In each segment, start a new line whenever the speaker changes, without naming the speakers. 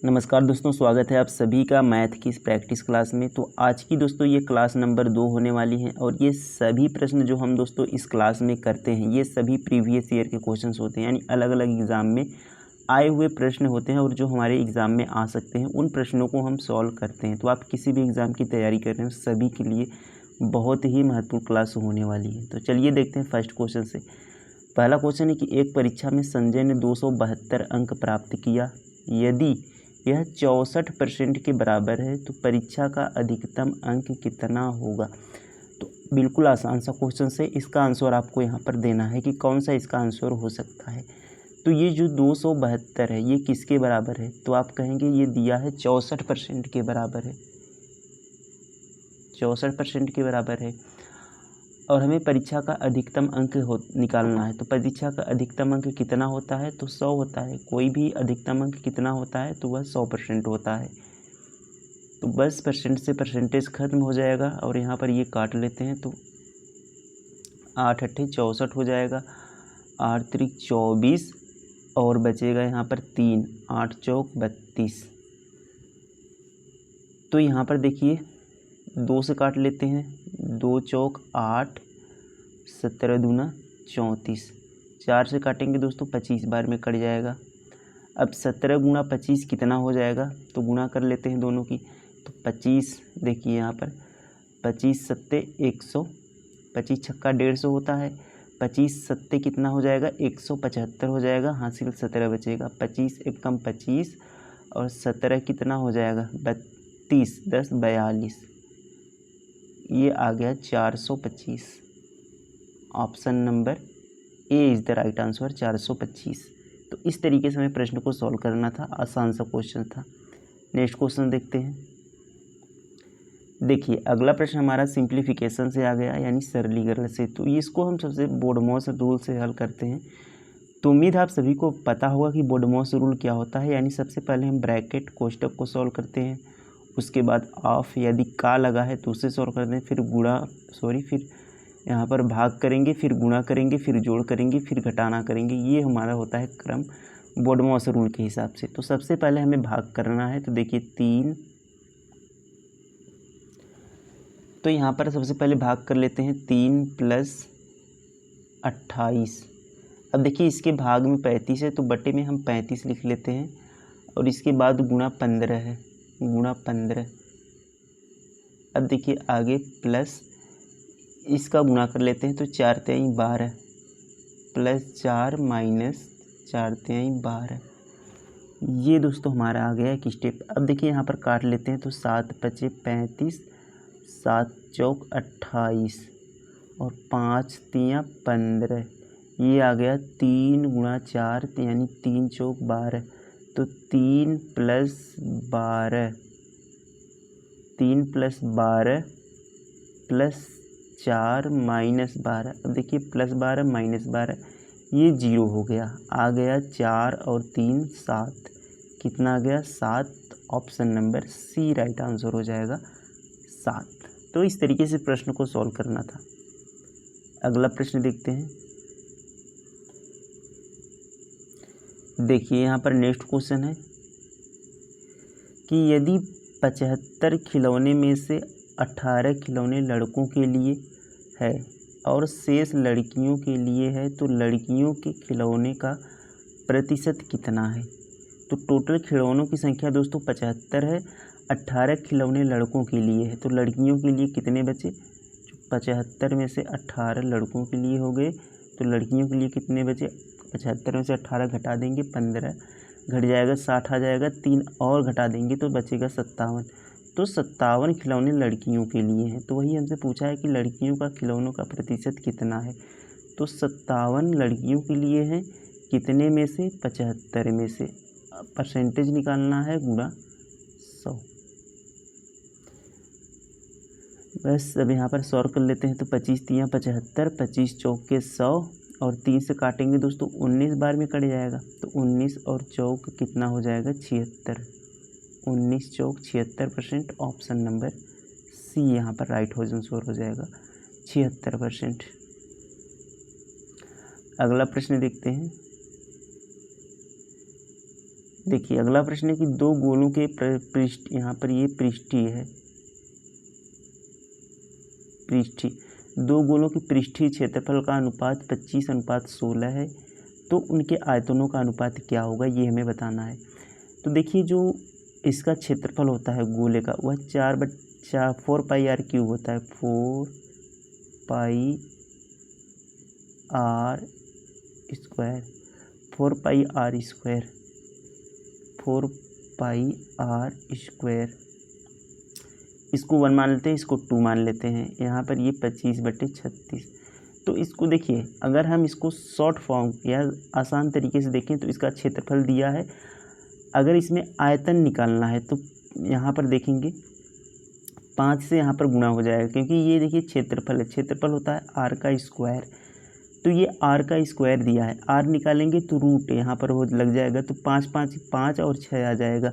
नमस्कार दोस्तों, स्वागत है आप सभी का मैथ की इस प्रैक्टिस क्लास में। तो आज की दोस्तों ये क्लास नंबर 2 होने वाली है और ये सभी प्रश्न जो हम दोस्तों इस क्लास में करते हैं ये सभी प्रीवियस ईयर के क्वेश्चंस होते हैं, यानी अलग अलग एग्ज़ाम में आए हुए प्रश्न होते हैं और जो हमारे एग्ज़ाम में आ सकते हैं उन प्रश्नों को हम सॉल्व करते हैं। तो आप किसी भी एग्ज़ाम की तैयारी कर रहे हैं सभी के लिए बहुत ही महत्वपूर्ण क्लास होने वाली है। तो चलिए देखते हैं फर्स्ट क्वेश्चन से। पहला क्वेश्चन है कि एक परीक्षा में संजय ने 272 अंक प्राप्त किया। यदि यह 64% के बराबर है तो परीक्षा का अधिकतम अंक कितना होगा। तो बिल्कुल आसान सा क्वेश्चन से इसका आंसर आपको यहाँ पर देना है कि कौन सा इसका आंसर हो सकता है। तो ये जो 272 है ये किसके बराबर है, तो आप कहेंगे ये दिया है 64% के बराबर है, 64% के बराबर है और हमें परीक्षा का अधिकतम अंक निकालना है। तो परीक्षा का अधिकतम अंक कितना होता है, तो 100 होता है। कोई भी अधिकतम अंक कितना होता है तो वह 100% होता है। तो बस परसेंट से परसेंटेज खत्म हो जाएगा और यहाँ पर ये काट लेते हैं तो 8 अट्ठे 64 हो जाएगा, 8 त्रिक 24 और बचेगा यहाँ पर 3, 8 चौक 32। तो यहाँ पर देखिए 2 से काट लेते हैं, 2 चौक 8, 17 दूना 34, 4 से काटेंगे दोस्तों 25 बार में कट जाएगा। अब 17 गुणा 25 कितना हो जाएगा, तो गुणा कर लेते हैं दोनों की। तो 25 देखिए यहाँ पर 25 सत्ते 100, 25 छक्का 150 होता है, 25 सत्ते कितना हो जाएगा 175 हो जाएगा, हासिल 17 बचेगा। 25 एक कम 25 और 17 कितना हो जाएगा 32, 10 42, ये आ गया 425। Option number A is the right answer 425। तो इस तरीके से हमें प्रश्न को सॉल्व करना था, आसान सा क्वेश्चन था। नेक्स्ट क्वेश्चन देखते हैं। देखिए अगला प्रश्न हमारा सिंप्लीफिकेशन से आ गया, यानी सरलीकरण से। तो इसको हम सबसे बोडमॉस रूल से हल करते हैं। तो उम्मीद है आप सभी को पता होगा कि बोडमॉस रूल क्या होता है। यानी सबसे पहले हम ब्रैकेट कोष्टक को सॉल्व करते हैं, उसके बाद ऑफ यदि का लगा है तो उससे सॉल्व करते हैं, फिर यहाँ पर भाग करेंगे, फिर गुणा करेंगे, फिर जोड़ करेंगे, फिर घटाना करेंगे। ये हमारा होता है क्रम बोडमॉस रूल के हिसाब से। तो सबसे पहले हमें भाग करना है। तो देखिए 3, तो यहाँ पर सबसे पहले भाग कर लेते हैं 3 + 28। अब देखिए इसके भाग में 35 है तो बटे में हम 35 लिख लेते हैं और इसके बाद गुणा 15 है, गुणा 15। अब देखिए आगे प्लस इसका गुणा कर लेते हैं तो 4 तिहाई 12 +4 - 4 तिहाई 12। ये दोस्तों हमारा आ गया एक स्टेप। अब देखिए यहाँ पर काट लेते हैं तो 7 × 5 = 35, 7 चौक 28 और 5 तियाँ 15। ये आ गया 3 × 4 यानी 3 चौक 12। तो 3 + 12, 3 + 12 + 4 - 12। अब देखिए +12 - 12 ये 0 हो गया, आ गया 4 और 3 7, कितना आ गया 7। Option number C right answer हो जाएगा 7। तो इस तरीके से प्रश्न को सॉल्व करना था। अगला प्रश्न देखते हैं। देखिए यहाँ पर नेक्स्ट क्वेश्चन है कि यदि 75 खिलौने में से 18 खिलौने लड़कों के लिए है और शेष लड़कियों के लिए है तो लड़कियों के खिलौने का प्रतिशत कितना है। तो टोटल खिलौनों की संख्या दोस्तों 75 है, 18 खिलौने लड़कों के लिए है तो लड़कियों के लिए कितने बचे। 75 में से 18 लड़कों के लिए हो गए तो लड़कियों के लिए कितने बचे। 75 में से 18 घटा देंगे 15 घट जाएगा 60 आ जाएगा, 3 और घटा देंगे तो बचेगा 57। तो 57 खिलौने लड़कियों के लिए हैं। तो वही हमसे पूछा है कि लड़कियों का खिलौनों का प्रतिशत कितना है। तो 57 लड़कियों के लिए हैं, कितने में से 75 में से। परसेंटेज निकालना है गुणा 100। बस अब यहाँ पर सॉल्व कर लेते हैं। तो 25 तियाँ 75, 25 चौक के 100 और 3 से काटेंगे दोस्तों 19 बार में कट जाएगा। तो 19 और चौक कितना हो जाएगा 76, 19 चौक 76%। ऑप्शन नंबर सी यहाँ पर राइट आंसर हो जाएगा 76%। अगला प्रश्न देखते हैं। देखिए अगला प्रश्न है कि दो गोलों के पृष्ठ, यहाँ पर ये पृष्ठीय है, पृष्ठीय, दो गोलों के पृष्ठीय क्षेत्रफल का अनुपात 25:16 है, तो उनके आयतनों का अनुपात क्या होगा, ये हमें बताना है। तो देखिए जो इसका क्षेत्रफल होता है गोले का वह 4/4 होता है, 4πr², 4πr², इसको 1 मान लेते हैं, इसको 2 मान लेते हैं, यहाँ पर ये 25/36। तो इसको देखिए अगर हम इसको शॉर्ट फॉर्म या आसान तरीके से देखें तो इसका क्षेत्रफल दिया है, अगर इसमें आयतन निकालना है तो यहाँ पर देखेंगे 5 से यहाँ पर गुणा हो जाएगा, क्योंकि ये देखिए क्षेत्रफल है, क्षेत्रफल होता है r का स्क्वायर, तो ये r का स्क्वायर दिया है, r निकालेंगे तो रूट यहाँ पर हो लग जाएगा, तो 5 5 5 और 6 आ जाएगा,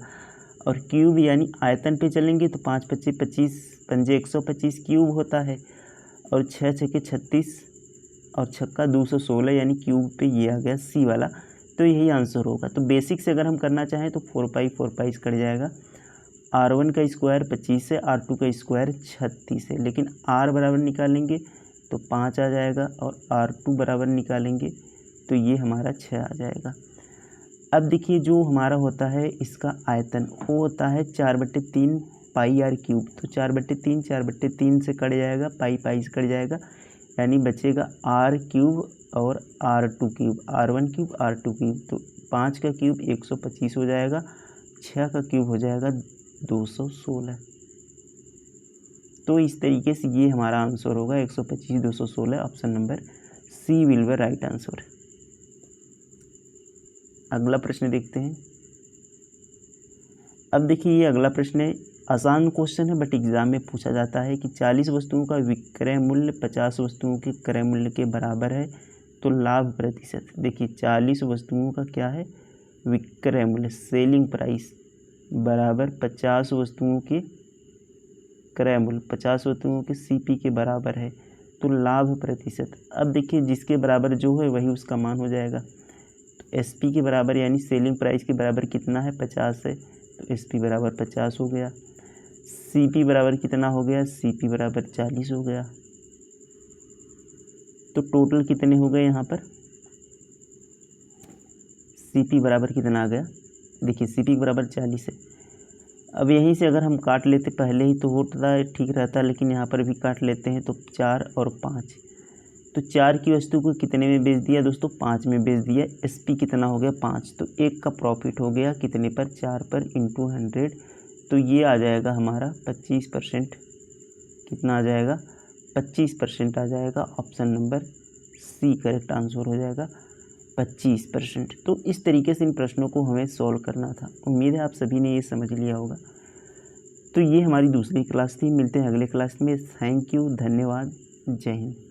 और क्यूब यानी आयतन पे चलेंगे तो 5 5 25 5 125 क्यूब होता है, और 6 6 36 और 6 216 यानी क्यूब पे ये आ गया सी वाला, तो यही आंसर होगा। तो बेसिक से अगर हम करना चाहें तो 4π कट जाएगा, r1 का स्क्वायर 25 है, r2 का स्क्वायर 36 है, लेकिन r बराबर निकालेंगे तो 5 आ जाएगा, और r2 बराबर निकालेंगे तो ये हमारा 6 आ जाएगा। अब देखिए जो हमारा होता है इसका आयतन वो होता है 4/3 πr³, तो 4/3 से कट जाएगा, पाई से कट जाएगा, यानी बचेगा r³ और r2³, r1³ r2³, तो 5 का क्यूब 125 हो जाएगा, 6 का क्यूब हो जाएगा 216। तो इस तरीके से ये हमारा आंसर होगा 125 216, option number C will be right answer. अगला प्रश्न देखते हैं। अब देखिए ये अगला प्रश्न है, आसान क्वेश्चन है बट एग्जाम में पूछा जाता है कि 40 वस्तुओं का विक्रय मूल्य 50 वस्तुओं के क्रय मूल्य के बराबर है, तो लाभ प्रतिशत। देखिए 40 वस्तुओं का क्या है, विक्रय मूल्य, सेलिंग प्राइस बराबर 50 वस्तुओं के क्रय मूल्य, 50 वस्तुओं के सीपी के बराबर है, तो लाभ प्रतिशत। अब देखिए जिसके बराबर जो है वही उसका मान हो जाएगा, तो एसपी के बराबर यानी सेलिंग प्राइस के बराबर कितना है, 50 है, तो एसपी बराबर 50 हो गया। सीपी बराबर कितना हो गया, सीपी बराबर 40 हो गया। तो टोटल कितने हो गए यहाँ पर, सीपी बराबर कितना आ गया, देखिए सीपी बराबर 40 है। अब यहीं से अगर हम काट लेते, पहले ही तो होता है ठीक रहता, लेकिन यहाँ पर भी काट लेते हैं, तो 4 और 5, तो 4 की वस्तु को कितने में बेच दिया दोस्तों, 5 में बेच दिया। एसपी कितना हो गया, 5, तो 1 का प्रॉफिट हो गया कितने पर, 4 पर इंटू 100, तो ये आ जाएगा हमारा 25%, कितना आ जाएगा, 25% आ जाएगा, option number C correct answer हो जाएगा 25%। तो इस तरीके से इन प्रश्नों को हमें सॉल्व करना था। उम्मीद है आप सभी ने ये समझ लिया होगा। तो ये हमारी दूसरी क्लास थी, मिलते हैं अगले क्लास में। थैंक यू, धन्यवाद, जय हिंद।